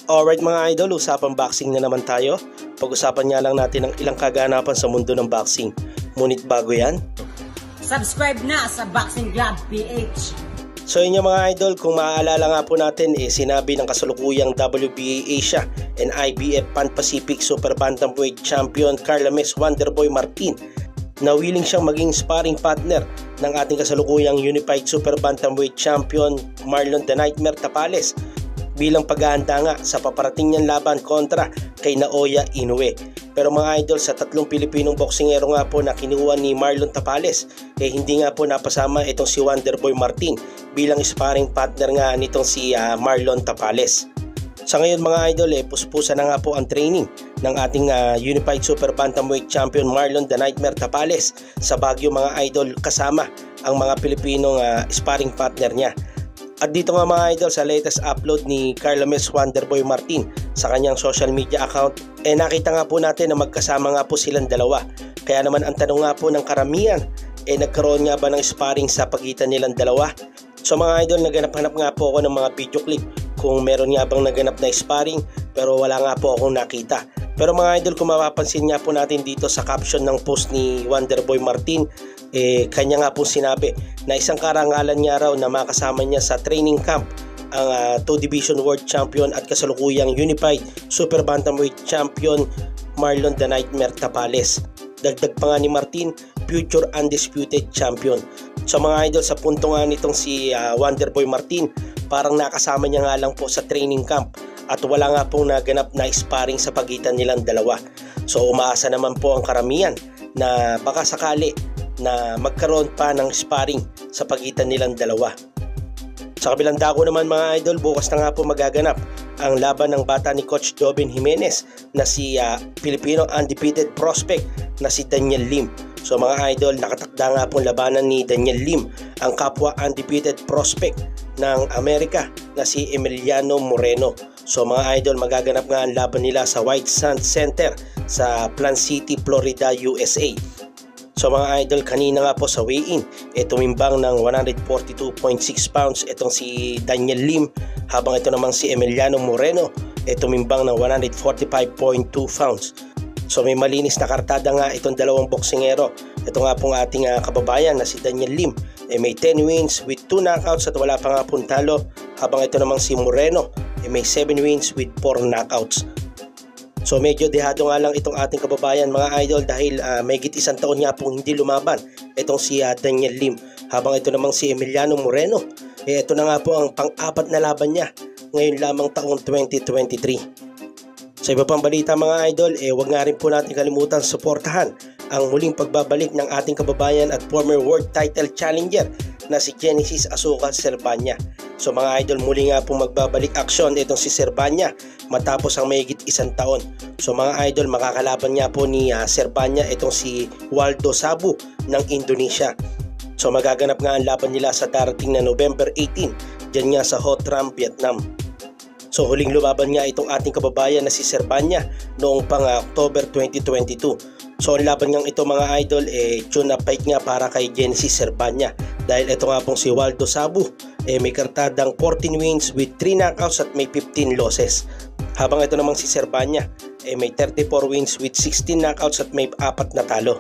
Alright mga idol, usapang boxing na naman tayo. Pag-usapan nga lang natin ang ilang kaganapan sa mundo ng boxing. Ngunit bago yan, subscribe na sa Boxing Glove PH. So yun yung mga idol, kung maaalala nga po natin, sinabi ng kasalukuyang WBA Asia and IBF Pan Pacific Super Bantamweight Champion Carlames Wonderboy Martin na willing siyang maging sparring partner ng ating kasalukuyang Unified Super Bantamweight Champion Marlon The Nightmare Tapales bilang paghahanda nga sa paparating niyang laban kontra kay Naoya Inoue. Pero mga idol, sa tatlong Pilipinong boksingero nga po na kinuha ni Marlon Tapales, hindi nga po napasama itong si Wonderboy Martin bilang sparring partner nga nitong si Marlon Tapales. Sa ngayon mga idol, puspusa na nga po ang training ng ating Unified Super Bantamweight Champion Marlon The Nightmare Tapales sa Baguio mga idol, kasama ang mga Pilipinong sparring partner niya. At dito nga mga idol, sa latest upload ni Carlames Wonderboy Martin sa kanyang social media account, nakita nga po natin na magkasama nga po silang dalawa. Kaya naman ang tanong nga po ng karamihan, nagkaroon nga ba ng sparring sa pagitan nilang dalawa? So mga idol, naghanap-hanap nga po ako ng mga video clip kung meron nga bang naganap na sparring, pero wala nga po akong nakita. Pero mga idol, kung mapapansin nga po natin dito sa caption ng post ni Wonderboy Martin, kanya nga po sinabi na isang karangalan niya raw na makasama niya sa training camp ang 2 Division World Champion at kasalukuyang Unified Super Bantamweight Champion Marlon The Nightmare Tapales. Dagdag pa nga ni Martin, future undisputed champion. So mga idol, sa punto nga nitong si Wonderboy Martin, parang nakasama niya nga lang po sa training camp at wala nga pong naganap na sparring sa pagitan nilang dalawa. So umaasa naman po ang karamihan na baka sakali na magkaroon pa ng sparring sa pagitan nilang dalawa. Sa kabilang dako naman mga idol, bukas na nga po magaganap ang laban ng bata ni Coach Jobin Jimenez na si Filipino undefeated prospect na si Daniel Lim. So mga idol, nakatakda nga pong labanan ni Daniel Lim ang kapwa undefeated prospect ng Amerika na si Emiliano Moreno. So mga idol, magaganap nga ang laban nila sa White Sands Center sa Plant City, Florida, USA. So mga idol, kanina nga po sa weigh-in, tumimbang ng 142.6 pounds itong si Daniel Lim, habang ito namang si Emiliano Moreno tumimbang ng 145.2 pounds. So may malinis na kartada nga itong dalawang boksingero. Ito nga pong ating kababayan na si Daniel Lim, may 10 wins with 2 knockouts at wala pa nga pong talo, habang ito namang si Moreno may 7 wins with 4 knockouts. So medyo dehado nga lang itong ating kababayan mga idol, dahil may higit isang taon nga pong hindi lumaban itong si Daniel Lim, habang ito namang si Emiliano Moreno, ito na nga po ang pang-apat na laban niya ngayon lamang taong 2023. Sa iba pang balita mga idol, wag nga rin po natin kalimutan suportahan ang muling pagbabalik ng ating kababayan at former world title challenger na si Genesis Azucar Servania. So mga idol, muli nga po magbabalik aksyon itong si Servania matapos ang mahigit isang taon. So mga idol, makakalaban nga po ni Servania itong si Waldo Sabu ng Indonesia. So magaganap nga ang laban nila sa darating na November 18 dyan nga sa Ho Tram, Vietnam. So huling lumaban nga itong ating kababayan na si Servania noong pang October 2022. So ang laban nga ito mga idol, tune-up fight nga para kay Genesis Servania, dahil ito nga pong si Waldo Sabu may kartadang 14 wins with 3 knockouts at may 15 losses. Habang ito namang si Servania may 34 wins with 16 knockouts at may 4 na talo.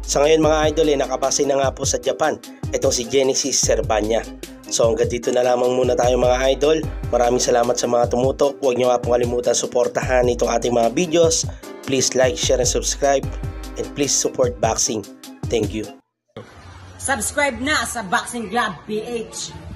Sa ngayon mga idol, nakabase na nga po sa Japan itong si Genesis Servania. So hanggang dito na lamang muna tayo mga idol. Maraming salamat sa mga tumutok. Huwag niyo nga pong kalimutan suportahan itong ating mga videos. Please like, share, and subscribe. And please support boxing. Thank you. Subscribe na sa Boxing Glove PH.